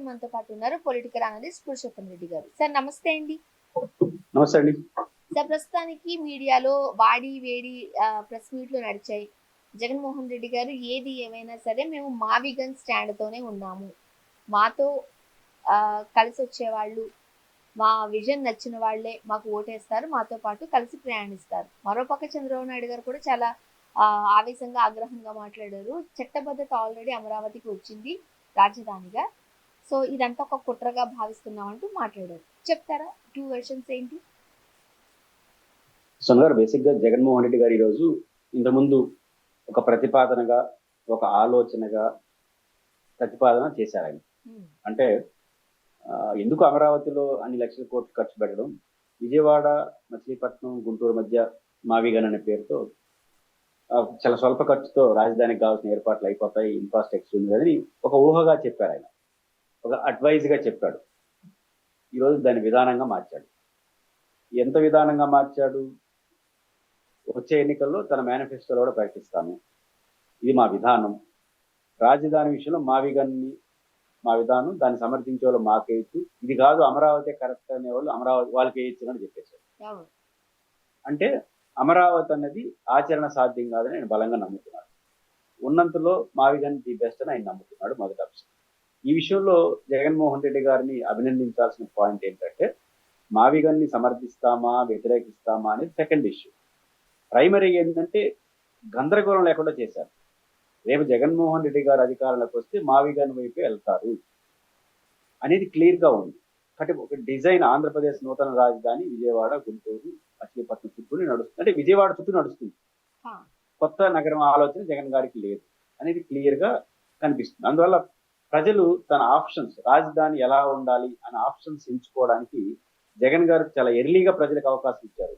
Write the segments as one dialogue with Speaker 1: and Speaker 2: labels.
Speaker 1: ప్రస్తుతం మనతో పాటు ఉన్నారు పొలిటికల్ అనలిస్ట్ పురుషోత్తం రెడ్డి గారు. సార్ నమస్తే అండి.
Speaker 2: నమస్తే అండి.
Speaker 1: సార్ ప్రస్తుతానికి మీడియాలో వాడి వేడి ప్రెస్ మీట్లు నడిచాయి. జగన్మోహన్ రెడ్డి గారు ఏది ఏమైనా సరే మేము మావిగన్ స్టాండ్ తోనే ఉన్నాము, మాతో కలిసి వచ్చేవాళ్ళు, మా విజన్ నచ్చిన వాళ్ళే మాకు ఓటేస్తారు, మాతో పాటు కలిసి ప్రయాణిస్తారు. మరోపక్క చంద్రబాబు నాయుడు గారు కూడా చాలా ఆవేశంగా ఆగ్రహంగా మాట్లాడారు. చట్టబద్ధత ఆల్రెడీ అమరావతికి వచ్చింది రాజధానిగా, సో ఇదంతా ఒక కుట్రగా భావిస్తున్నాం అంటూ మాట్లాడారు. చెప్తారా టూ వెర్షన్స్ ఏంటి?
Speaker 2: సునగారు, బేసిక్ గా జగన్మోహన్ రెడ్డి గారు ఈరోజు ఇంతకుముందు ఒక ప్రతిపాదనగా, ఒక ఆలోచనగా ప్రతిపాదన చేశారు ఆయన. అంటే ఎందుకు అమరావతిలో అన్ని లక్షల కోట్లు ఖర్చు పెట్టడం, విజయవాడ, మచిలీపట్నం, గుంటూరు మధ్య మావిగన్ అనే పేరుతో చాలా స్వల్ప ఖర్చుతో రాజధానికి కావాల్సిన ఏర్పాట్లు అయిపోతాయి, ఇన్ఫ్రాస్ట్రక్చర్ ఉంది అని ఒక ఊహగా చెప్పారు ఆయన, ఒక అడ్వైజ్ గా చెప్పాడు. ఈరోజు దాని విధానంగా మార్చాడు. ఎంత విధానంగా మార్చాడు? వచ్చే ఎన్నికల్లో తన మేనిఫెస్టోలో కూడా ప్రకటిస్తాను, ఇది మా విధానం, రాజధాని విషయంలో మా విధానం, దాన్ని సమర్థించే వాళ్ళు మాకేయచ్చు, ఇది కాదు అమరావతి కరెక్ట్ అనే వాళ్ళు అమరావతి వాళ్ళకి వేయచ్చు అని చెప్పేశారు. అంటే అమరావతి అన్నది ఆచరణ సాధ్యం కాదని ఆయన బలంగా నమ్ముతున్నాడు. ఉన్నంతలో మావిగన్ ది బెస్ట్ అని ఆయన నమ్ముతున్నాడు. మొదటి అంశం. ఈ విషయంలో జగన్మోహన్ రెడ్డి గారిని అభినందించాల్సిన పాయింట్ ఏంటంటే, మావిగన్ని సమర్థిస్తామా వ్యతిరేకిస్తామా అనేది సెకండ్ ఇష్యూ. ప్రైమరీ ఏంటంటే గందరగోళం లేకుండా చేశారు. రేపు జగన్మోహన్ రెడ్డి గారు అధికారంలోకి వస్తే మావిగన్ వైపే వెళ్తారు అనేది క్లియర్ గా ఉంది. కాబట్టి ఒక డిజైన్, ఆంధ్రప్రదేశ్ నూతన రాజధాని విజయవాడ, గుంటూరు, మచిలీపట్నం చుట్టూ నడుస్తుంది. అంటే విజయవాడ చుట్టూ నడుస్తుంది. కొత్త నగరం ఆలోచన జగన్ గారికి లేదు అనేది క్లియర్ గా కనిపిస్తుంది. అందువల్ల ప్రజలు తన ఆప్షన్స్, రాజధాని ఎలా ఉండాలి అనే ఆప్షన్స్ ఎంచుకోవడానికి జగన్ గారు చాలా ఎర్లీగా ప్రజలకు అవకాశం ఇచ్చారు.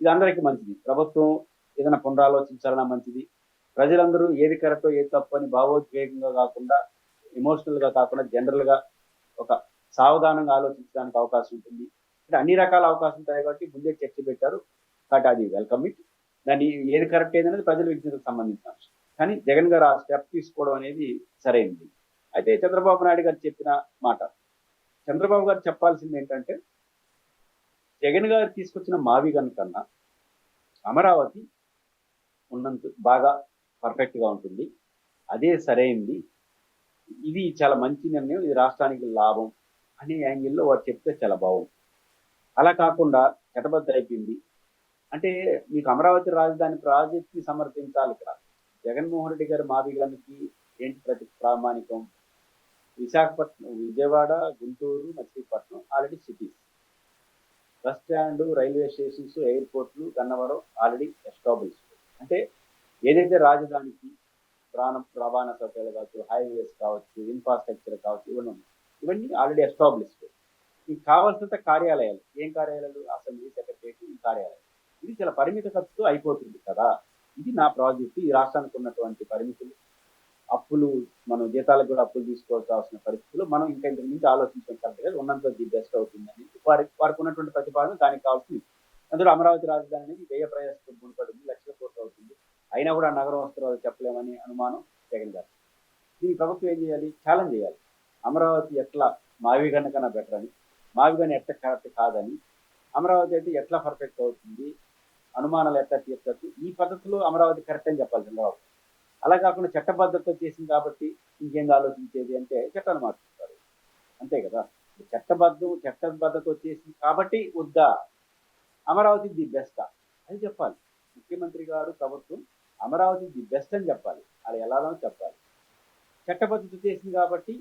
Speaker 2: ఇది అందరికీ మంచిది. ప్రభుత్వం ఏదైనా పునరాలోచించాలన్నా మంచిది. ప్రజలందరూ ఏది కరెక్టో ఏది తప్పు అని భావోద్వేగంగా కాకుండా, ఎమోషనల్ గా కాకుండా, జనరల్ గా ఒక సావధానంగా ఆలోచించడానికి అవకాశం ఉంటుంది. అంటే అన్ని రకాల అవకాశం ఉంటాయి కాబట్టి ముందే చర్చ పెట్టారు. కాబట్టి అది వెల్కమ్ ఇట్. దాన్ని ఏది కరెక్ట్ ఏదనేది ప్రజల విజ్ఞతకు సంబంధించిన అంశం. కానీ జగన్ గారు ఆ స్టెప్ తీసుకోవడం అనేది సరైనది. అయితే చంద్రబాబు నాయుడు గారు చెప్పిన మాట, చంద్రబాబు గారు చెప్పాల్సింది ఏంటంటే, జగన్ గారు తీసుకొచ్చిన మావిగన్ కన్నా అమరావతి ఉన్నంత బాగా పర్ఫెక్ట్ గా ఉంటుంది, అదే సరైంది, ఇది చాలా మంచి నిర్ణయం, ఇది రాష్ట్రానికి లాభం అనే యాంగిల్లో వారు చెప్తే చాలా బాగుంది. అలా కాకుండా చట్టబద్ధ అయిపోయింది అంటే మీకు అమరావతి రాజధాని ప్రాజెక్ట్ ని సమర్థించాలి. ఇక్కడ జగన్మోహన్ రెడ్డి గారు మావిగన్కి ఏంటి ప్రతి ప్రామాణికం? Visakhapatnam, Vijayawada, Guntur, Machilipatnam already cities, bus stand, railway stations, ఎయిర్పోర్ట్లు, గన్నవరం ఆల్రెడీ ఎస్టాబ్లిష్. అంటే ఏదైతే రాజధానికి రవాణా సౌకర్యాలు కావచ్చు, హైవేస్ కావచ్చు, ఇన్ఫ్రాస్ట్రక్చర్ కావచ్చు, ఇవన్నీ ఆల్రెడీ ఎస్టాబ్లిష్డ్. మీకు కావాల్సినంత కార్యాలయాలు, ఏం కార్యాలయాలు? అసెంబ్లీ, సెక్రటరియట్, ఈ కార్యాలయాలు. ఇది చాలా పరిమిత ఖర్చుతో అయిపోతుంది కదా. ఇది నా ప్రాజెక్టు. ఈ రాష్ట్రానికి ఉన్నటువంటి పరిమితులు, అప్పులు, మనం జీతాలకు కూడా అప్పులు తీసుకోవాల్సిన పరిస్థితులు, మనం ఇంకా ఇంతకు మించి ఆలోచించడం కరెక్ట్ గా ఉన్నంత ది బెస్ట్ అవుతుందని వారికి ఉన్నటువంటి ప్రతిపాదన దానికి కావాల్సింది. అందులో అమరావతి రాజధాని అనేది వ్యయ ప్రయాసంతో ముడిపడింది, లక్షల కోట్లు అవుతుంది. అయినా కూడా నగరం వస్త్రాలు చెప్పలేమని అనుమానం జగన్ గారు. దీనికి ప్రభుత్వం ఏం చేయాలి? ఛాలెంజ్ చేయాలి. అమరావతి ఎట్లా మావిగన్ కన్నా బెటర్ అని, మావిగన్ ఎట్లా కరెక్ట్ కాదని, అమరావతి అయితే ఎట్లా పర్ఫెక్ట్ అవుతుంది, అనుమానాలు ఎట్లా తీర్చచ్చు, ఈ పద్ధతిలో అమరావతి కరెక్ట్ అని చెప్పాలి చంద్రబాబు. అలా కాకుండా చట్టబద్ధత చేసింది కాబట్టి ఇంకేం ఆలోచించేది అంటే చట్టాలు మార్చుకుంటారు, అంతే కదా. చట్టబద్ధత చేసింది కాబట్టి వద్దా, అమరావతి ది బెస్టా అని చెప్పాలి. ముఖ్యమంత్రి గారు, ప్రభుత్వం అమరావతి ది బెస్ట్ అని చెప్పాలి, అది ఎలానో చెప్పాలి. చట్టబద్ధత చేసింది కాబట్టి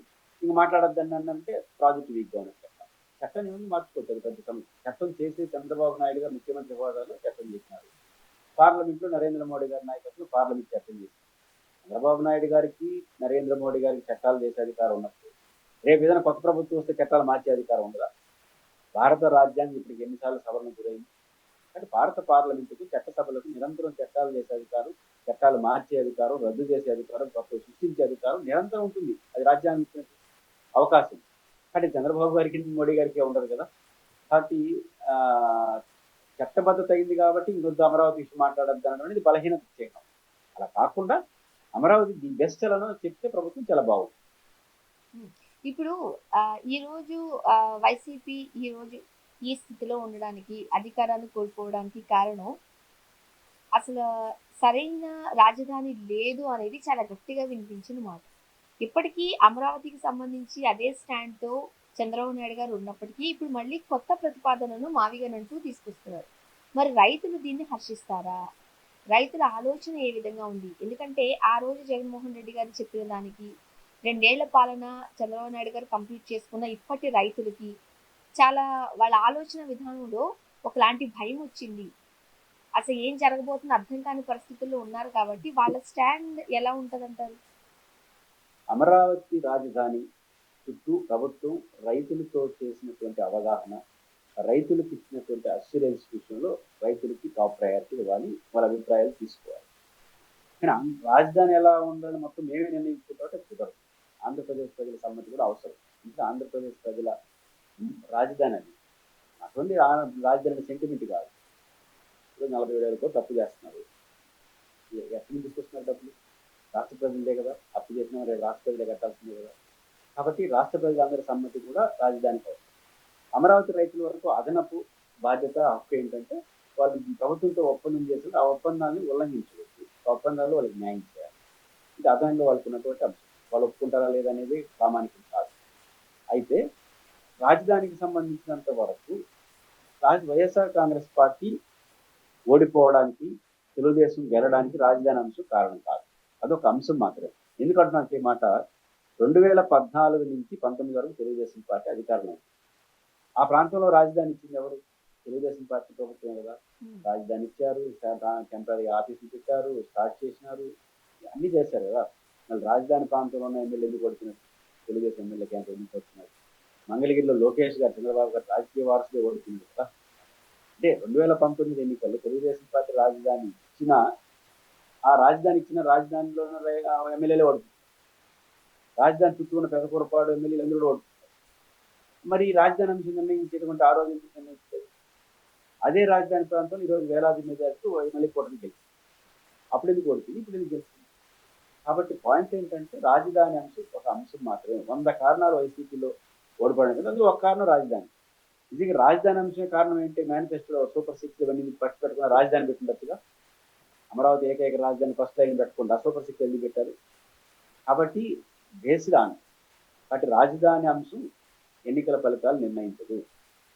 Speaker 2: ఇంక మాట్లాడద్దని అంటే ప్రాజెక్ట్ వీక్గా ఉన్నట్టు చెప్పాలి. చట్టాన్ని ఏమైనా మార్చుకోవచ్చు, పెద్ద సమస్య. చట్టం చేసి చంద్రబాబు నాయుడు గారు ముఖ్యమంత్రి హోదాలో చట్టం చేసినారు. పార్లమెంట్లో నరేంద్ర మోడీ గారి నాయకత్వంలో పార్లమెంట్ చట్టం చేసింది. చంద్రబాబు నాయుడు గారికి, నరేంద్ర మోడీ గారికి చట్టాలు చేసే అధికారం ఉన్నప్పుడు రేపు ఏదైనా కొత్త ప్రభుత్వం వస్తే చట్టాలు మార్చే అధికారం ఉండదా? భారత రాజ్యాంగం ఇప్పటికి ఎన్నిసార్లు సవరణ గురైంది? కానీ భారత పార్లమెంటుకు, చట్టసభలకు నిరంతరం చట్టాలు చేసే అధికారం, చట్టాలు మార్చే అధికారం, రద్దు చేసే అధికారం, కొత్త సృష్టించే అధికారం నిరంతరం ఉంటుంది. అది రాజ్యాంగం ఇచ్చిన అవకాశం. కానీ చంద్రబాబు గారికి, మోడీ గారికి ఉండదు కదా. కాబట్టి చట్టబద్ధత అయింది కాబట్టి ఇంకొద్దు అమరావతి విషయం మాట్లాడద్దు అనడం అనేది బలహీనత చేయడం. అలా కాకుండా అమరావతి ది బెస్ట్ ఎలానో చెప్తే ప్రభుత్వం చాలా బాగుంది.
Speaker 1: ఇప్పుడు ఈరోజు వైసీపీ ఈరోజు ఈ స్థితిలో ఉండడానికి, అధికారాన్ని కోల్పోవడానికి కారణం అసలు సరైన రాజధాని లేదు అనేది చాలా గట్టిగా వినిపించిన మాట. ఇప్పటికీ అమరావతికి సంబంధించి అదే స్టాండ్‌తో చంద్రబాబు నాయుడు గారు ఉన్నప్పటికీ, ఇప్పుడు మళ్ళీ కొత్త ప్రతిపాదనను మావిగనంటూ తీసుకొస్తున్నారు. మరి రైతులు దీన్ని హర్షిస్తారా? రైతుల ఆలోచన ఏ విధంగా ఉంది? ఎందుకంటే ఆ రోజు జగన్మోహన్ రెడ్డి గారు చెప్పిన దానికి, 2 ఏళ్ల పాలన చంద్రబాబు నాయుడు గారు కంప్లీట్ చేసుకున్న ఇప్పటి రైతులకి చాలా వాళ్ళ ఆలోచన విధానంలో ఒకలాంటి భయమొచ్చింది. అసలు ఏం జరగబోతుందో అర్థం కాని పరిస్థితుల్లో ఉన్నారు కాబట్టి వాళ్ళ స్టాండ్ ఎలా ఉంటదంటారు?
Speaker 2: అమరావతి రాజధాని చుట్టూ ప్రభుత్వం రైతులతో చేసినటువంటి అవగాహన, రైతులకు ఇచ్చినటువంటి అష్యూరెన్స్ విషయంలో రైతులకి టాప్ ప్రయారిటీ ఇవ్వాలి, వాళ్ళ అభిప్రాయాలు తీసుకోవాలి. కానీ రాజధాని ఎలా ఉండాలని మొత్తం మేమే నిర్ణయించుకుంటే కుదరదు. ఆంధ్రప్రదేశ్ ప్రజల సమ్మతి కూడా అవసరం. ఇంకా ఆంధ్రప్రదేశ్ ప్రజల రాజధాని అది. అటువంటి రాజధాని సెంటిమెంట్ కాదు. ఇప్పుడు 47,000 కోట్లు అప్పు చేస్తున్నారు. ఎక్కడి నుంచి తీసుకొస్తున్నారు డబ్బులు? రాష్ట్ర ప్రజలే కదా. అప్పు చేసిన రాష్ట్ర ప్రజలే కట్టాల్సిందే కదా. కాబట్టి రాష్ట్ర ప్రజలందరి సమ్మతి కూడా రాజధానికి అవసరం. అమరావతి రైతుల వరకు అదనపు బాధ్యత, హక్కు ఏంటంటే వాళ్ళు ప్రభుత్వంతో ఒప్పందం చేసి ఆ ఒప్పందాన్ని ఉల్లంఘించవచ్చు. ఆ ఒప్పందాల్లో వాళ్ళకి న్యాయం చేయాలి. ఇది అదనంగా వాళ్ళకు ఉన్నటువంటి అంశం. వాళ్ళు ఒప్పుకుంటారా లేదనేది ప్రామాణికం కాదు. అయితే రాజధానికి సంబంధించినంత వరకు వైఎస్ఆర్ కాంగ్రెస్ పార్టీ ఓడిపోవడానికి, తెలుగుదేశం గెలడానికి రాజధాని అంశం కారణం కాదు. అదొక అంశం మాత్రమే. ఎందుకంటున్నా ఈ మాట, 2014 నుంచి 19 వరకు తెలుగుదేశం పార్టీ అధికారంలో ఉంది. ఆ ప్రాంతంలో రాజధాని ఇచ్చింది ఎవరు? తెలుగుదేశం పార్టీ ప్రభుత్వం కదా. రాజధాని ఇచ్చారు, టెంపరీ ఆఫీసులు పెట్టారు, స్టార్ట్ చేసినారు, అన్ని చేశారు కదా. మళ్ళీ రాజధాని ప్రాంతంలో ఉన్న ఎమ్మెల్యే ఎందుకు కొడుతున్నారు? తెలుగుదేశం ఎమ్మెల్యే క్యాంప్ ఎందుకు కొడుతున్నారు? మంగళగిరిలో లోకేష్ గారు, చంద్రబాబు గారు రాజకీయ వారసులే ఓడుతున్నారు కదా. అంటే 2019 ఎన్నికల్లో తెలుగుదేశం పార్టీ రాజధాని ఇచ్చిన రాజధానిలో ఎమ్మెల్యేలే ఓడుతున్నారు. రాజధాని చుట్టూ ఉన్న పెదకూరపాడు ఎమ్మెల్యేలు అందరూ ఓడుతున్నారు. మరి రాజధాని అంశం నిర్ణయించేటువంటి ఆ రోజు ఎందుకు నిర్ణయించలేదు? అదే రాజధాని ప్రాంతంలో ఈరోజు వేలాది మెజార్టీ మళ్ళీ కూటమి గెలిచింది. అప్పుడు ఎందుకు ఓడిపోయింది, ఇప్పుడు ఎందుకు గెలిచింది? కాబట్టి పాయింట్ ఏంటంటే రాజధాని అంశం ఒక అంశం మాత్రమే. 100 కారణాలు వైసీపీలో ఓడిపోవడం కదా, అందులో ఒక కారణం రాజధాని. నిజంగా రాజధాని అంశమే కారణం ఏంటి? మేనిఫెస్టోలో సూపర్ 6 ఇవన్నీ పట్టు పెట్టుకున్న రాజధాని పెట్టినట్టుగా అమరావతి ఏకైక రాజధాని ఫస్ట్ లైన్ పెట్టకుండా సూపర్ 6 ఎందుకు పెట్టారు? కాబట్టి బేస్డ్ ఆన్ కాబట్టి రాజధాని అంశం ఎన్నికల ఫలితాలు నిర్ణయించదు.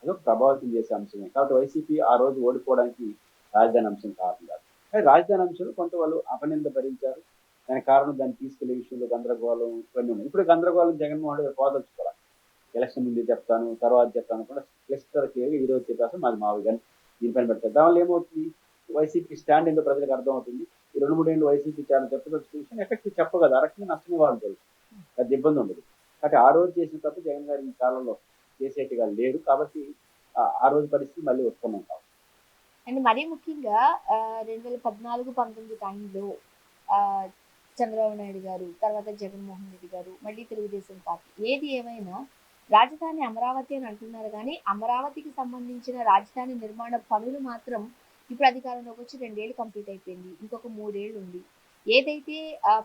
Speaker 2: అదొక ప్రభావితం చేసే అంశమే. కాబట్టి వైసీపీ ఆ రోజు ఓడిపోవడానికి రాజధాని అంశం కారణం కాదు. కానీ రాజధాని అంశంలో కొంత వాళ్ళు అపనింద భరించారు. దానికి కారణం దాన్ని తీసుకెళ్లే విషయంలో గందరగోళం ఇవన్నీ ఉన్నాయి. ఇప్పుడు గందరగోళం జగన్మోహన్ రెడ్డి పోదలుచుకోవాలి. ఎలక్షన్ ముందు చెప్తాను, తర్వాత చెప్తాను కూడా క్లిస్టర్ క్లియర్గా ఈరోజు చెప్పేస్తాను మాది మావిగాని దీనిపైన పెడతారు. దానివల్ల ఏమవుతుంది? వైసీపీ స్టాండ్ ఏంటో ప్రజలకు అర్థమవుతుంది. ఈ 2-3 ఏళ్ళు వైసీపీ చాలా చెప్పదలుచుకున్న విషయం ఎఫెక్టివ్ చెప్పగలదు. ఆ రకంగా నష్టమే వాళ్ళు తెలుసు, అది ఇబ్బంది ఉండదు. కాబట్టి ఆ రోజు చేసిన తప్పు జగన్ గారు ఈ కాలంలో చేసేట్టుగా లేరు. కాబట్టి ఆ రోజు పరిస్థితి మళ్ళీ ఉత్పన్నం కావు.
Speaker 1: అండ్ మరీ ముఖ్యంగా 2014-19 టైంలో చంద్రబాబు నాయుడు గారు, తర్వాత జగన్మోహన్ రెడ్డి గారు, మళ్ళీ తెలుగుదేశం పార్టీ, ఏది ఏమైనా రాజధాని అమరావతి అని అంటున్నారు కానీ అమరావతికి సంబంధించిన రాజధాని నిర్మాణ పనులు మాత్రం ఇప్పుడు అధికారంలోకి వచ్చి 2 ఏళ్ళు కంప్లీట్ అయిపోయింది. ఇంకొక 3 ఏళ్ళు ఉంది. ఏదైతే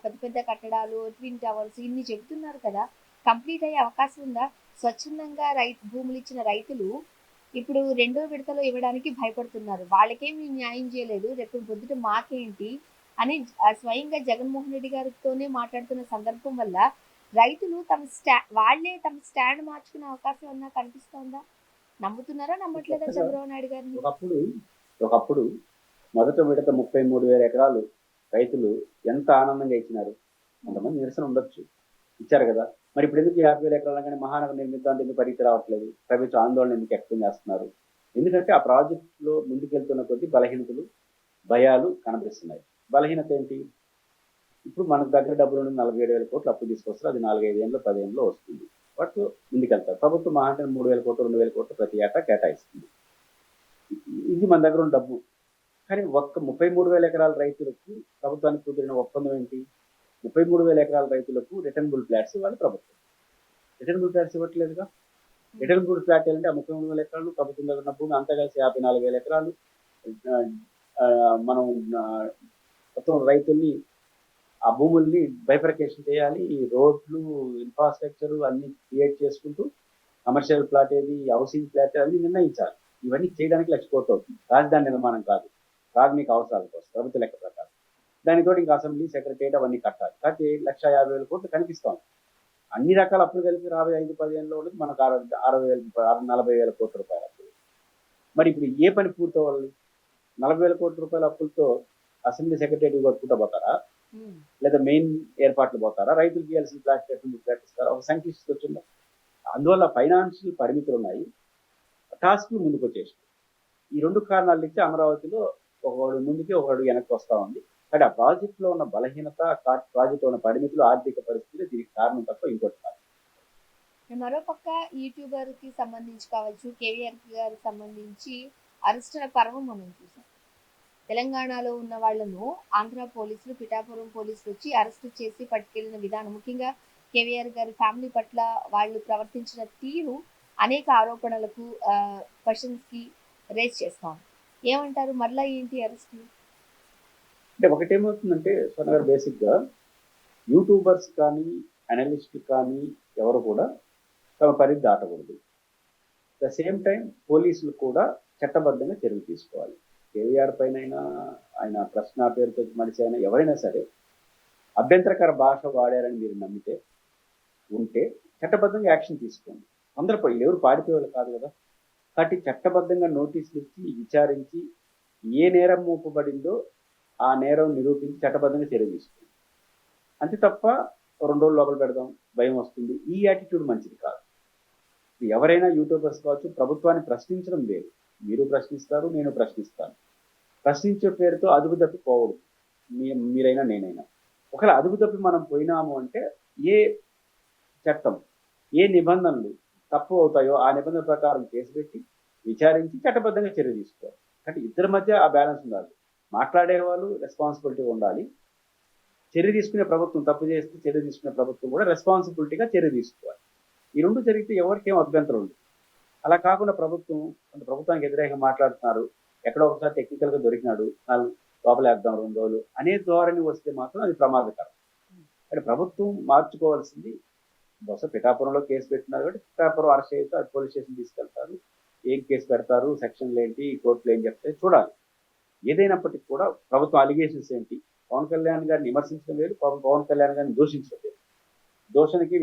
Speaker 1: పెద్ద పెద్ద కట్టడాలు, ట్విన్ టవర్స్ ఇన్ని చెబుతున్నారు కదా, కంప్లీట్ అయ్యే అవకాశం ఉందా? స్వచ్ఛందంగా భూములు ఇచ్చిన రైతులు ఇప్పుడు 2వ విడతలో ఇవ్వడానికి భయపడుతున్నారు. వాళ్ళకేమి న్యాయం చేయలేదు, రేపు పొద్దుట మాకేంటి అని స్వయంగా జగన్మోహన్ రెడ్డి గారితోనే మాట్లాడుతున్న సందర్భం వల్ల రైతులు వాళ్ళే తమ స్టాండ్ మార్చుకునే అవకాశం ఏమన్నా కనిపిస్తోందా? నమ్ముతున్నారా, నమ్మట్లేదా చంద్రబాబు నాయుడు గారిని?
Speaker 2: ఒకప్పుడు మొదట విడత 33,000 ఎకరాలు రైతులు ఎంత ఆనందంగా ఇచ్చినారు. కొంతమంది నిరసన ఉండొచ్చు, ఇచ్చారు కదా. మరి ఇప్పుడు ఎందుకు 50,000 ఎకరాలు కానీ మహానగరం నిర్మిద్దాం ఎందుకు పరిగెత్తి రావట్లేదు? ప్రభుత్వ ఆందోళన ఎందుకు వ్యక్తం చేస్తున్నారు? ఎందుకంటే ఆ ప్రాజెక్టులో ముందుకెళ్తున్న కొద్ది బలహీనతలు, భయాలు కనిపిస్తున్నాయి. బలహీనత ఏంటి? ఇప్పుడు మనకు దగ్గర డబ్బులు 47,000 కోట్లు అప్పు తీసుకొస్తారు. అది 4-5 ఏళ్ళు 10 ఏళ్ళలో వస్తుంది. వాటితో ముందుకెళ్తారు. ప్రభుత్వం మహా అంటే 3,000 కోట్లు 2,000 కోట్లు ప్రతి ఏటా కేటాయిస్తుంది. ఇది మన దగ్గర ఉన్న డబ్బు. కానీ ఒక్క 33,000 ఎకరాల రైతులకు ప్రభుత్వానికి కుదిరిన ఒప్పందం ఏంటి? 33,000 ఎకరాల రైతులకు రిటర్నబుల్ ఫ్లాట్స్ ఇవ్వాలి ప్రభుత్వం. రిటర్నబుల్ ఫ్లాట్స్ ఇవ్వట్లేదుగా. రిటర్నబుల్ ఫ్లాట్ అంటే ఆ 33,000 ఎకరాలు ప్రభుత్వం దగ్గర ఉన్న భూమి అంతా కలిసి 54,000 ఎకరాలు మనం మొత్తం రైతుల్ని ఆ భూముల్ని బైఫర్కేషన్ చేయాలి, రోడ్లు, ఇన్ఫ్రాస్ట్రక్చర్ అన్ని క్రియేట్ చేసుకుంటూ కమర్షియల్ ప్లాట్ ఏది, హౌసింగ్ ప్లాట్ అన్ని నిర్ణయించాలి. ఇవన్నీ చేయడానికి 1,00,000 కోట్లు అవుతుంది. రాజధాని నిర్మాణం కాదు, ప్రాథమిక అవసరాల కోసం ప్రభుత్వ లెక్క ప్రకారం. దానితో ఇంకా అసెంబ్లీ, సెక్రటరియట్ అవన్నీ కట్టాలి. కాబట్టి 1,50,000 కోట్లు కనిపిస్తోంది. అన్ని రకాల అప్పులు కలిపి 5-10 ఏళ్ళలో మనకు 40,000 కోట్ల రూపాయల అప్పులు. మరి ఇప్పుడు ఏ పని పూర్తవ్వాలి? 40,000 కోట్ల రూపాయల అప్పులతో అసెంబ్లీ, సెక్రటరియట్ కట్టుకుంటూ పోతారా, లేదా మెయిన్ ఏర్పాట్లు పోతారా, రైతులకు ఇవ్వాల్సిన ప్లాట్ ప్రకటిస్తారా? ఒక సంక్లిష్టత వచ్చిందా? అందువల్ల ఫైనాన్షియల్ పరిమితులు ఉన్నాయి, టాస్క్లు ముందుకు వచ్చేసి. ఈ 2 కారణాలు ఇచ్చి అమరావతిలో ఒకడు ముందుకి ఒకడు వెనక్కి వస్తా ఉంది. కానీ ఆ ప్రాజెక్ట్ లో ఉన్న బలహీనత, ప్రాజెక్ట్ లో ఉన్న పరిమితులు, ఆర్థిక పరిస్థితులు దీనికి కారణం తప్ప ఇంకోటి కాదు.
Speaker 1: మరోపక్క యూట్యూబర్ కి సంబంధించి కావచ్చు, కేవీఆర్ గారికి సంబంధించి అరెస్టుల పర్వం మనం చూసాం. తెలంగాణలో ఉన్న వాళ్లను ఆంధ్ర పోలీసులు, పిఠాపురం పోలీసులు వచ్చి అరెస్టు చేసి పట్టుకెళ్లిన విధానం, ముఖ్యంగా కేవీఆర్ గారి ఫ్యామిలీ పట్ల వాళ్ళు ప్రవర్తించిన తీరు అనేక ఆరోపణలకు, క్వశ్చన్స్ కి రేజ్ చేస్తాం. ఏమంటారు? మరలా ఏంటి అరెస్ట్?
Speaker 2: అంటే ఒకటేమవుతుందంటే స్వర్ణ గారు, బేసిక్ గా యూట్యూబర్స్ కానీ, అనలిస్ట్ కానీ ఎవరు కూడా తమ పరిధి దాటకూడదు. ద సేమ్ టైం పోలీసులు కూడా చట్టబద్ధంగా చర్యలు తీసుకోవాలి. కేవీఆర్ పైన ఆయన ప్రశ్న పేరుతో మనిషి అయినా ఎవరైనా సరే అభ్యంతరకర భాష వాడారని మీరు నమ్మితే ఉంటే చట్టబద్ధంగా యాక్షన్ తీసుకోండి. అందరూ ఎవరు పారిపోయేవాళ్ళు కాదు కదా. కాబట్టి చట్టబద్ధంగా నోటీసులు ఇచ్చి విచారించి ఏ నేరం మోపబడిందో ఆ నేరం నిరూపించి చట్టబద్ధంగా చర్య తీసుకోండి. అంతే తప్ప 2 రోజులు లోపల పెడదాం, భయం వస్తుంది, ఈ యాటిట్యూడ్ మంచిది కాదు. ఎవరైనా యూట్యూబర్స్ కావచ్చు, ప్రభుత్వాన్ని ప్రశ్నించడం లేదు. మీరు ప్రశ్నిస్తారు, నేను ప్రశ్నిస్తాను. ప్రశ్నించే పేరుతో అదుపు తప్పి పోవద్దు, మీరైనా నేనైనా. ఒకవేళ అదుపు తప్పి మనం పోయినాము అంటే ఏ చట్టం, ఏ నిబంధనలు తప్పు అవుతాయో ఆ నిబంధనల ప్రకారం కేసు పెట్టి విచారించి చట్టబద్ధంగా చర్య తీసుకోవాలి. అంటే ఇద్దరి మధ్య ఆ బ్యాలెన్స్ ఉండాలి. మాట్లాడే వాళ్ళు రెస్పాన్సిబిలిటీ ఉండాలి, చర్య తీసుకునే ప్రభుత్వం తప్పు చేస్తే చర్య తీసుకునే ప్రభుత్వం కూడా రెస్పాన్సిబిలిటీగా చర్య తీసుకోవాలి. ఈ 2 జరిగితే ఎవరికేం అభ్యంతరం ఉంది. అలా కాకుండా ప్రభుత్వానికి వ్యతిరేకంగా మాట్లాడుతున్నారు, ఎక్కడో ఒకసారి టెక్నికల్ గా దొరికినాడు, లోపలేద్దాం 2 రోజులు అనే ధోరణి వస్తే మాత్రం అది ప్రమాదకరం. అంటే ప్రభుత్వం మార్చుకోవాల్సింది, బహుశా పిఠాపురంలో కేసు పెట్టినారు కాబట్టి పిఠాపురం అరెస్ట్ అయితే అది పోలీస్ స్టేషన్ తీసుకెళ్తారు, ఏం కేసు పెడతారు, సెక్షన్లు ఏంటి, కోర్టులు ఏం చెప్తాయి చూడాలి. ఏదైనప్పటికీ కూడా ప్రభుత్వం అలిగేషన్స్ ఏంటి, పవన్ కళ్యాణ్ గారిని విమర్శించడం లేదు, పవన్ కళ్యాణ్ గారిని దూషించడం లేదు. దోషణకి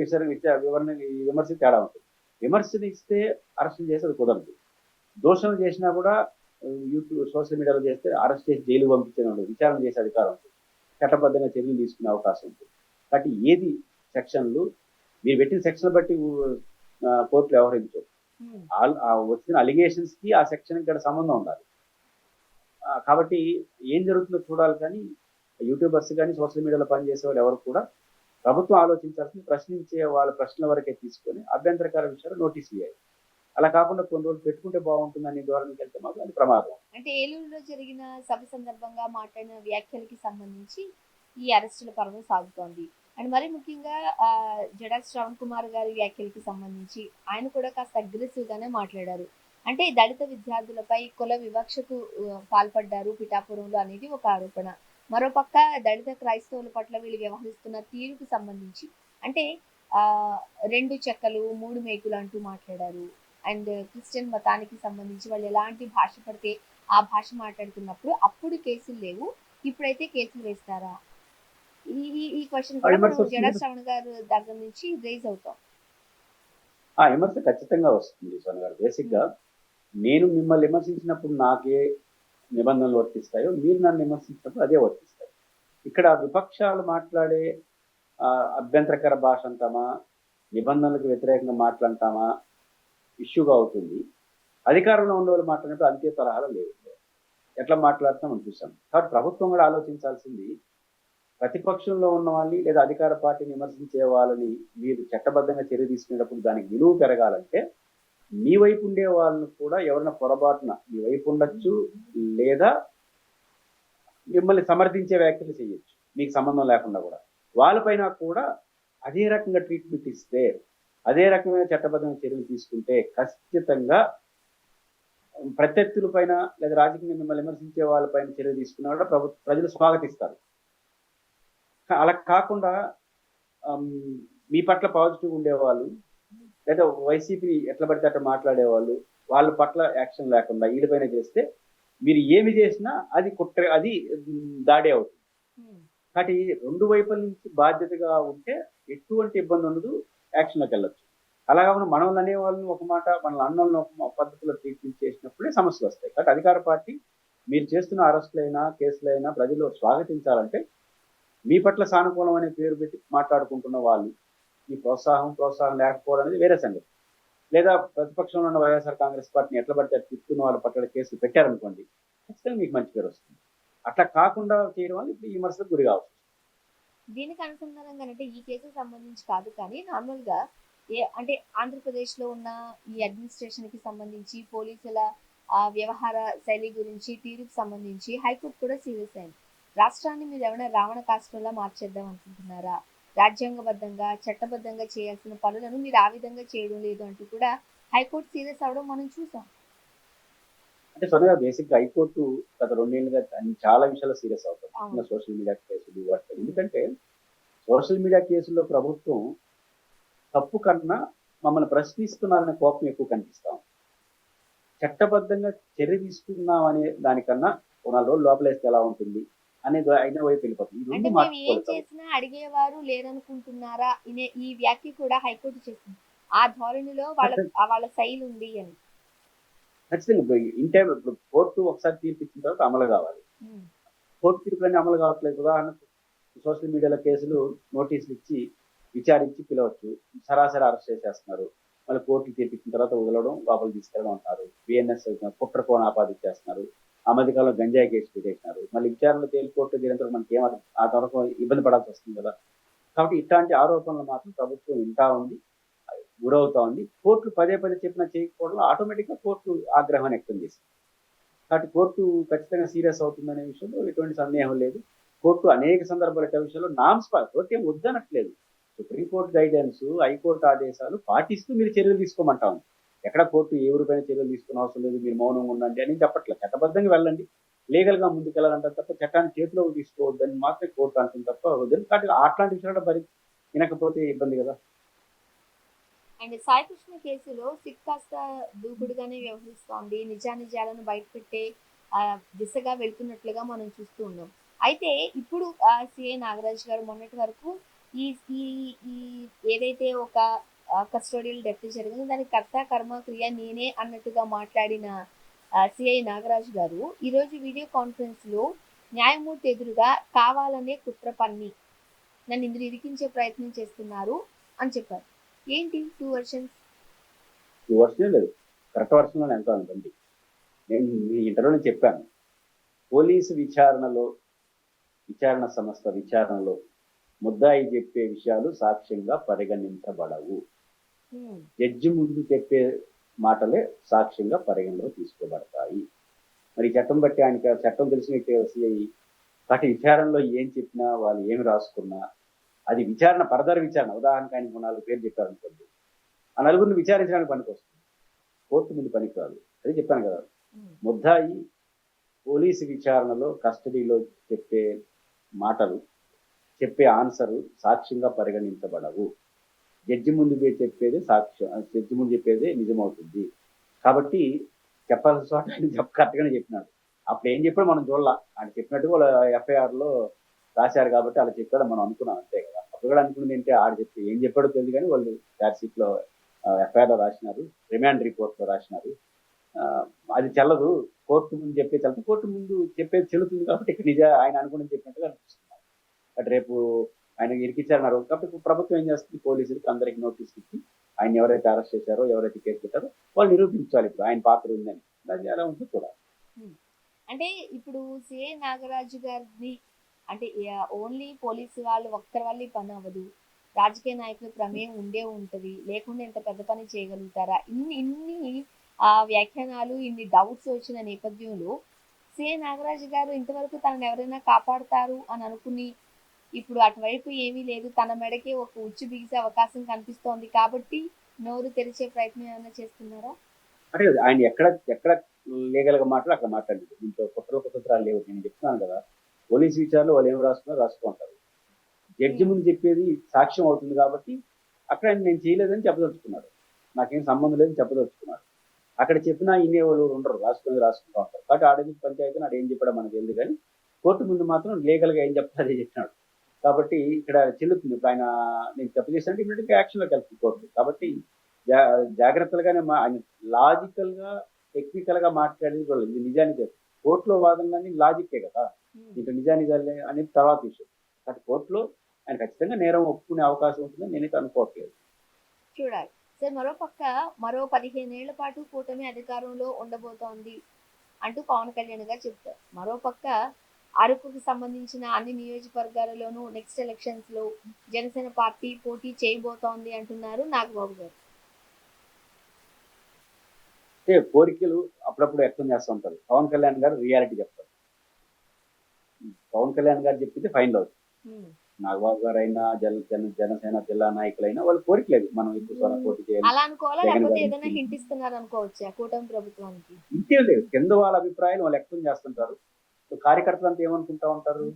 Speaker 2: విమర్శ తేడా ఉంటుంది. విమర్శను ఇస్తే అరెస్ట్ చేసేది కుదరదు. దోషణ చేసినా కూడా యూట్యూబ్, సోషల్ మీడియాలో చేస్తే అరెస్ట్ చేసి జైలు పంపించడం ఉండదు, విచారణ చేసే అధికారం ఉంటుంది, చట్టబద్ధంగా చర్యలు తీసుకునే అవకాశం ఉంటుంది. కాబట్టి ఏది సెక్షన్లు మీరు పెట్టిన సెక్షన్ బట్టి కోర్టులు వ్యవహరించవు. వచ్చిన అలిగేషన్స్ కి ఆ సెక్షన్ ఇక్కడ సంబంధం ఉండాలి. కాబట్టి ఏం జరుగుతుందో చూడాలి. కానీ యూట్యూబర్స్ కానీ, సోషల్ మీడియాలో పనిచేసే వాళ్ళు ఎవరు కూడా ప్రభుత్వం ఆలోచించాల్సింది ప్రశ్నించే వాళ్ళ ప్రశ్నల వరకే తీసుకొని అభ్యంతరకర విషయాలు నోటీస్ ఇవ్వాలి. అలా కాకుండా కొన్ని రోజులు పెట్టుకుంటే బాగుంటుందని ధోరణికి వెళ్తే మాత్రం అది ప్రమాదం.
Speaker 1: అంటే ఏలూరులో జరిగిన సభ సందర్భంగా మాట్లాడిన వ్యాఖ్యలకి సంబంధించి ఈ అరెస్టుల పర్వం సాగుతోంది. అండ్ మరి ముఖ్యంగా జడా శ్రవణ్ కుమార్ గారి వ్యాఖ్యలకి సంబంధించి ఆయన కూడా కాస్త అగ్రెసివ్ గానే మాట్లాడారు. అంటే దళిత విద్యార్థులపై కుల వివక్షకు పాల్పడ్డారు పిఠాపురంలో అనేది ఒక ఆరోపణ. మరోపక్క దళిత క్రైస్తవుల పట్ల వీళ్ళు వ్యవహరిస్తున్న తీరుకు సంబంధించి అంటే 2 చెక్కలు 3 మేకులు అంటూ మాట్లాడారు. అండ్ క్రిస్టియన్ మతానికి సంబంధించి వాళ్ళు ఎలాంటి భాష పడితే ఆ భాష మాట్లాడుతున్నప్పుడు అప్పుడు కేసులు లేవు, ఇప్పుడైతే కేసులు వేస్తారా? ఈ క్వశ్చన్ కూడా మనం జడా శ్రవణ్ గారు దగ్గర నుంచి రేజ్ అవుతాం.
Speaker 2: ఆ విమర్శ ఖచ్చితంగా వస్తుంది సోన గారు. బేసిక్ గా నేను మిమ్మల్ని విమర్శించినప్పుడు నాకే నిబంధనలు వర్తిస్తాయో, మీరు నన్ను విమర్శించినప్పుడు అదే వర్తిస్తాయి. ఇక్కడ విపక్షాలు మాట్లాడే అభ్యంతరకర భాష అంటామా, నిబంధనలకు వ్యతిరేకంగా మాట్లాడతామా ఇష్యూగా అవుతుంది. అధికారంలో ఉన్న వాళ్ళు మాట్లాడినప్పుడు అంతే తరహాలో లేదు, ఎట్లా మాట్లాడుతామని చూసాం. కాబట్టి ప్రభుత్వం కూడా ఆలోచించాల్సింది, ప్రతిపక్షంలో ఉన్న వాళ్ళని లేదా అధికార పార్టీని విమర్శించే వాళ్ళని మీరు చట్టబద్ధంగా చర్య తీసుకునేటప్పుడు దానికి విలువ పెరగాలంటే మీ వైపు ఉండే వాళ్ళను కూడా ఎవరైనా పొరపాటున మీ వైపు ఉండొచ్చు, లేదా మిమ్మల్ని సమర్థించే వ్యాఖ్యలు చేయొచ్చు మీకు సంబంధం లేకుండా కూడా. వాళ్ళపైన కూడా అదే రకంగా ట్రీట్మెంట్ ఇస్తే, అదే రకమైన చట్టబద్ధమైన చర్యలు తీసుకుంటే ఖచ్చితంగా ప్రత్యర్థుల పైన లేదా రాజకీయంగా మిమ్మల్ని విమర్శించే వాళ్ళపైన చర్య తీసుకున్నా కూడా ప్రజలు స్వాగతిస్తారు. అలా కాకుండా ఆమ్, మీ పట్ల పాజిటివ్ ఉండేవాళ్ళు, లేదా వైసీపీ ఎట్లా పడితే అట్లా మాట్లాడేవాళ్ళు, వాళ్ళ పట్ల యాక్షన్ లేకుండా వీళ్ళపైన చేస్తే మీరు ఏమి చేసినా అది కుట్ర, అది దాడే అవుతుంది. కాబట్టి రెండు వైపుల నుంచి బాధ్యతగా ఉంటే ఎటువంటి ఇబ్బంది ఉండదు, యాక్షన్లోకి వెళ్ళొచ్చు. అలా కాకుండా మనల్ని అనే వాళ్ళని ఒక మాట, మనల్ని అన్నోళ్ళని ఒక పద్ధతిలో ట్రీట్మెంట్ చేసినప్పుడే సమస్యలు వస్తాయి. కాబట్టి అధికార పార్టీ మీరు చేస్తున్న అరెస్టులైనా కేసులైనా ప్రజలు స్వాగతించాలంటే మీ పట్ల సానుకూలం అనే పేరు పెట్టి మాట్లాడుకుంటున్న వాళ్ళు ఈ ప్రోత్సాహం లేకపోవడం అనేది వేరే సంగతి. లేదా ప్రతిపక్షంలో ఉన్న వైఎస్ఆర్ కాంగ్రెస్ పార్టీని ఎట్లా పడితే అట్లా తిప్పుతున్న వాళ్ళ పట్ల కేసులు పెట్టారనుకోండి, ఖచ్చితంగా మీకు మంచి పేరు వస్తుంది. అట్లా కాకుండా చేయడం వల్ల ఇప్పుడు ఈ విమర్శలకు గురి కావచ్చు.
Speaker 1: దీనికి అనుసంధానంగా అంటే ఈ కేసుకు సంబంధించి కాదు కానీ నార్మల్ గా అంటే ఆంధ్రప్రదేశ్ లో ఉన్న ఈ అడ్మినిస్ట్రేషన్ కి సంబంధించి పోలీసుల వ్యవహార శైలి గురించి తీరుకు సంబంధించి హైకోర్టు కూడా సీరియస్ అయింది. రాష్ట్రాన్ని మీరు ఏమైనా రావణ కాష్టంలా మార్చేద్దాం అనుకుంటున్నారా? రాజ్యాంగబద్ధంగా చట్టబద్ధంగా చేయాల్సిన పనులను మీరు ఆ విధంగా చేయడం లేదు అంటూ కూడా హైకోర్టు సీరియస్ అవడం మనం చూసాం.
Speaker 2: అంటే సొంతగా బేసిక్ హైకోర్టు గత 2 ఏళ్ళుగా చాలా విషయాలు సీరియస్ అవుతుంది.
Speaker 1: అవును.
Speaker 2: సోషల్ మీడియా కేసులు వాటి, ఎందుకంటే సోషల్ మీడియా కేసుల్లో ప్రభుత్వం తప్పు కన్నా మమ్మల్ని ప్రశ్నిస్తున్నారనే కోపం ఎక్కువ కనిపిస్తాం. చట్టబద్ధంగా చర్య తీసుకున్నాం అనే దానికన్నా 4 రోజులు లోపలేస్తే ఎలా ఉంటుంది అనేది అయిన వైపు వెళ్ళిపోతుంది. ఈ
Speaker 1: అంటే
Speaker 2: రెండు
Speaker 1: మేము ఏం
Speaker 2: మార్చుకోవాలి.
Speaker 1: చేసినా అడిగేవారు లేరనుకుంటున్నారా ఈ వ్యాఖ్య కూడా హైకోర్టు చేసింది. ఆ ధోరణిలో వాళ్ళ శైలి ఉంది అని.
Speaker 2: ఖచ్చితంగా ఇప్పుడు కోర్టు ఒకసారి తీర్పు ఇచ్చిన తర్వాత అమలు కావాలి. కోర్టు తీర్పులన్నీ అమలు కావట్లేదు. ఉదాహరణకు సోషల్ మీడియాలో కేసులు నోటీసులు ఇచ్చి విచారించి పిలవచ్చు, సరాసరి అరెస్ట్ చేసేస్తున్నారు. మళ్ళీ కోర్టు తీర్పు ఇచ్చిన తర్వాత వదలడం, లోపలికి తీసుకెళ్ళడం అంటారు. బిఎన్ఎస్ కుట్రకోణ ఆపాదించేస్తున్నారు. ఆ మధ్యకాలంలో గంజాయి కేసు పెట్టేసినారు. మళ్ళీ విచారణలో తేలి కోర్టు తీరిన మనకి ఆ తరకు ఇబ్బంది పడాల్సి వస్తుంది కదా. కాబట్టి ఇట్లాంటి ఆరోపణలు మాత్రం ప్రభుత్వం వింటా ఉంది, గురవుతా ఉంది. కోర్టు పదే చెప్పినా చేయకపోవడం ఆటోమేటిక్ గా కోర్టు ఆగ్రహాన్ని వ్యక్తం చేసింది. కాబట్టి కోర్టు ఖచ్చితంగా సీరియస్ అవుతుందనే విషయంలో ఎటువంటి సందేహం లేదు. కోర్టు అనేక సందర్భాల విషయంలో నామ్స్ కోర్టు ఏం వద్దనట్లేదు. సుప్రీంకోర్టు గైడెన్స్, హైకోర్టు ఆదేశాలు పాటిస్తూ మీరు చర్యలు తీసుకోమంటా ఉంది. ఎక్కడ కోర్టు ఏ ఊరిపైన చర్యలు తీసుకునే అవసరం లేదు, మీరు మౌనంగా ఉండండి అని చెప్పట్లేదు. చట్టబద్ధంగా వెళ్ళండి, లీగల్ గా ముందుకు వెళ్ళాలంటారు తప్ప చట్టాన్ని చేతిలోకి తీసుకోవద్దని మాత్రం కోర్టు అంటుంది తప్ప వద్దు. కాబట్టి అట్లాంటి విషయాలు మరి వినకపోతే ఇబ్బంది కదా.
Speaker 1: అండ్ సాయికృష్ణ కేసులో సిట్ కాస్త దూకుడుగానే వ్యవహరిస్తోంది, నిజానిజాలను బయటపెట్టే దిశగా వెళ్తున్నట్లుగా మనం చూస్తూ ఉన్నాం. అయితే ఇప్పుడు సిఐ నాగరాజ్ గారు మొన్నటి వరకు ఈ ఈ ఈ ఏదైతే ఒక కస్టోడియల్ డెత్ జరిగిందో దానికి కర్త కర్మ క్రియ నేనే అన్నట్టుగా మాట్లాడిన సిఐ నాగరాజ్ గారు ఈరోజు వీడియో కాన్ఫరెన్స్ లో న్యాయమూర్తి ఎదురుగా కావాలనే కుట్ర పన్ని నన్ను ఇందులో ఇరికించే ప్రయత్నం చేస్తున్నారు అని చెప్పారు. ఏంటి 2 వర్షన్స్?
Speaker 2: 2 వర్షనే లేదు, కరెక్ట్ వర్షంలో ఎంతో అనుకోండి. నేను మీ ఇంటర్వ్యూలో చెప్పాను, పోలీసు విచారణ సంస్థ విచారణలో ముద్దాయి చెప్పే విషయాలు సాక్ష్యంగా పరిగణించబడవు. జడ్జి ముందు చెప్పే మాటలే సాక్ష్యంగా పరిగణలో తీసుకోబడతాయి. మరి చట్టం బట్టి ఆయనకి చట్టం తెలిసిన సిఐ కాబట్టి విచారణలో ఏం చెప్పినా, వాళ్ళు ఏమి రాసుకున్నా అది విచారణ, ఫర్దర్ విచారణ. ఉదాహరణకు ఆయన 4 పేర్లు చెప్పారనుకోండి, ఆ నలుగురిని విచారించడానికి పనికి వస్తుంది, కోర్టు ముందు పనికి రాదు. అదే చెప్పాను కదా, ముద్దాయి పోలీసు విచారణలో కస్టడీలో చెప్పే మాటలు, చెప్పే ఆన్సర్ సాక్ష్యంగా పరిగణించబడవు. జడ్జి ముందు చెప్పేది సాక్ష్యం, జడ్జి ముందు చెప్పేది నిజమవుతుంది. కాబట్టి చెప్పాల్సిన చోట కరెక్ట్గానే చెప్పినాడు. అప్పుడు ఏం చెప్పాడు మనం చూడాల, ఆయన చెప్పినట్టు వాళ్ళ ఎఫ్ఐఆర్ లో రాశారు కాబట్టి అలా చెప్పాడు మనం అనుకున్నాం, అంతే కదా. అప్పుడు కూడా అనుకున్నది ఏంటి, ఆడు చెప్పి ఏం చెప్పాడో తెలియదు కానీ వాళ్ళు ఛార్జ్ షీట్ లో ఎఫ్ఐఆర్ లో రాసినారు, రిమాండ్ రిపోర్ట్ లో రాసినారు. అది చెల్లదు, కోర్టు ముందు చెప్పే చెల్లదు, కోర్టు ముందు చెప్పేది చెల్లుతుంది. కాబట్టి ఇక్కడ ఆయన అనుకుని చెప్పినట్టుగా అనిపిస్తున్నారు. బట్ రేపు ఆయన ఇరికిచ్చారన్నారు కాబట్టి ప్రభుత్వం ఏం చేస్తుంది, పోలీసులకి అందరికి నోటీస్ ఇచ్చి ఆయన ఎవరైతే అరెస్ట్ చేశారో, ఎవరైతే కేసు పెట్టారో వాళ్ళు నిరూపించాలి ఇప్పుడు ఆయన పాత్ర ఉందని. అది ఎలా ఉంటుందో చూడాలి.
Speaker 1: అంటే ఇప్పుడు సిఐ నాగరాజు గారిని అంటే ఓన్లీ పోలీసు వాళ్ళు ఒక్కరి వల్ల ఈ పని అవ్వదు, రాజకీయ నాయకుల ప్రమేయం ఉండే ఉంటది, లేకుండా ఇంత పెద్ద పని చేయగలుగుతారా? ఇన్ని వ్యాఖ్యానాలు, ఇన్ని డౌట్స్ వచ్చిన నేపథ్యంలో సిఐ నాగరాజు గారు ఇంతవరకు తనను ఎవరైనా కాపాడుతారు అని అనుకుని ఇప్పుడు అటువైపు ఏమీ లేదు, తన మెడకే ఒక ఉచ్చు బిగిసే అవకాశం కనిపిస్తోంది కాబట్టి నోరు తెరిచే ప్రయత్నం ఏమైనా చేస్తున్నారా?
Speaker 2: అంటే ఆయన ఎక్కడ లీగల్ గా మాట్లాడి అక్కడ మాట్లాడలేదు. దీంట్లో కుట్రలు లేవు. నేను చెప్తున్నాను కదా, పోలీసు విచారణలో వాళ్ళు ఏం రాసుకున్నారో రాసుకుంటారు. జడ్జి ముందు చెప్పేది సాక్ష్యం అవుతుంది కాబట్టి అక్కడ ఆయన నేను చేయలేదని చెప్పదలుచుకున్నాడు, నాకేం సంబంధం లేదని చెప్పదలుచుకున్నాడు. అక్కడ చెప్పినా ఇన్నేవాళ్ళు ఉండరు, రాసుకుంటూ ఉంటారు. కాబట్టి ఆడేందుకు పంచాయతీ నాడు ఏం చెప్పాడో మనకు తెలియదు, కానీ కోర్టు ముందు మాత్రం లీగల్గా ఏం చెప్తారో అదే చెప్పినాడు. కాబట్టి ఇక్కడ చెల్లుతుంది. ఇప్పుడు ఆయన నేను తప్పు చేశానంటే ఇమీడియట్గా యాక్షన్లోకి వెళ్తుంది కోర్టు. కాబట్టి జాగ్రత్తలుగానే ఆయన లాజికల్గా టెక్నికల్గా మాట్లాడేది కూడా ఇది నిజానికి కోర్టులో వాదనలన్నీ లాజిక్కే కదా, ఇంకా నిజానిజాలు అనేది తర్వాత విషయం. కాబట్టి కోర్టులో ఆయన ఖచ్చితంగా నేరం ఒప్పుకునే అవకాశం ఉంటుందని నేనైతే అనుకోవట్లేదు.
Speaker 1: చూడాలి సార్. మరోపక్క మరో 15 ఏళ్ల పాటు కూటమి అధికారంలో ఉండబోతోంది అంటూ పవన్ కళ్యాణ్ గారు చెప్తారు. మరోపక్క అరకుకు సంబంధించిన అన్ని నియోజకవర్గాలలోనూ నెక్స్ట్ ఎలక్షన్స్ లో జనసేన పార్టీ పోటీ చేయబోతోంది అంటున్నారు నాగబాబు గారు.
Speaker 2: అంటే కోరికలు అప్పుడప్పుడు వ్యక్తం చేస్తూ ఉంటారు. పవన్ కళ్యాణ్ గారు రియాలిటీ చెప్తారు. పవన్ కళ్యాణ్ గారు చెప్తే ఫైనల్ అవుతుంది. నాగబాబు గారు అయినా జనసేన జిల్లా నాయకులైనా వాళ్ళు కోరికలేదు మనం ఎక్కువ పోటీ చేయాలి,
Speaker 1: అలా అనుకోవాలా, లేకపోతే ఏదైనా హింట్ ఇస్తున్నారు అనుకోవచ్చా కూటమి ప్రభుత్వానికి?
Speaker 2: ఇంకేం లేదు, కింద వాళ్ళ అభిప్రాయాలు వాళ్ళు వ్యక్తం చేస్తుంటారు. కార్యకర్తలు అంతా ఏమనుకుంటా ఉంటారు,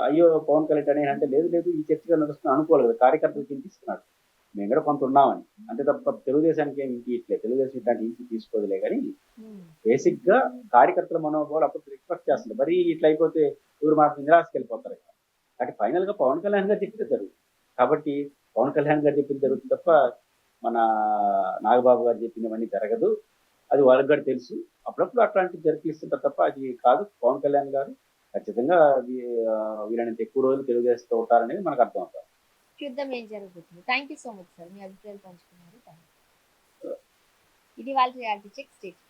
Speaker 2: అయ్యో పవన్ కళ్యాణ్ అని అంటే లేదు లేదు ఈ చర్చగా నడుస్తున్నా అనుకోవాలి కదా, కార్యకర్తలు చింతిస్తున్నాడు మేము కూడా కొంత ఉన్నామని. అంతే తప్ప తెలుగుదేశానికి ఏమి ఇట్లేదు, తెలుగుదేశం ఇట్లాంటి ఇంటి తీసుకోదులే. కానీ బేసిక్ గా కార్యకర్తల మనోభావాలు అప్పుడు రిక్వెస్ట్ చేస్తుంది. మరి ఇట్లా అయిపోతే ఊరు మాత్రం నిరాశకి వెళ్ళిపోతారు. కాబట్టి ఫైనల్ గా పవన్ కళ్యాణ్ గారు చెప్తే జరుగుతుంది. కాబట్టి పవన్ కళ్యాణ్ గారు చెప్పింది జరుగుతుంది తప్ప మన నాగబాబు గారు చెప్పినవన్నీ జరగదు. అది వాళ్ళకి కూడా తెలుసు. అప్పుడప్పుడు అట్లాంటి జరిపిస్తుంటారు తప్ప అది కాదు. పవన్ కళ్యాణ్ గారు ఖచ్చితంగా వీళ్ళని ఎక్కువ రోజులు తెలుగుదేశంతో ఉంటారనేది మనకు అర్థం అవుతుంది.
Speaker 1: చూద్దాం ఏం జరుగుతుంది. Thank you so much sir, మీ అభిప్రాయాలు పంచుకున్నారు. ఇది వాళ్ళ రియాలిటీ చెక్ స్టేట్.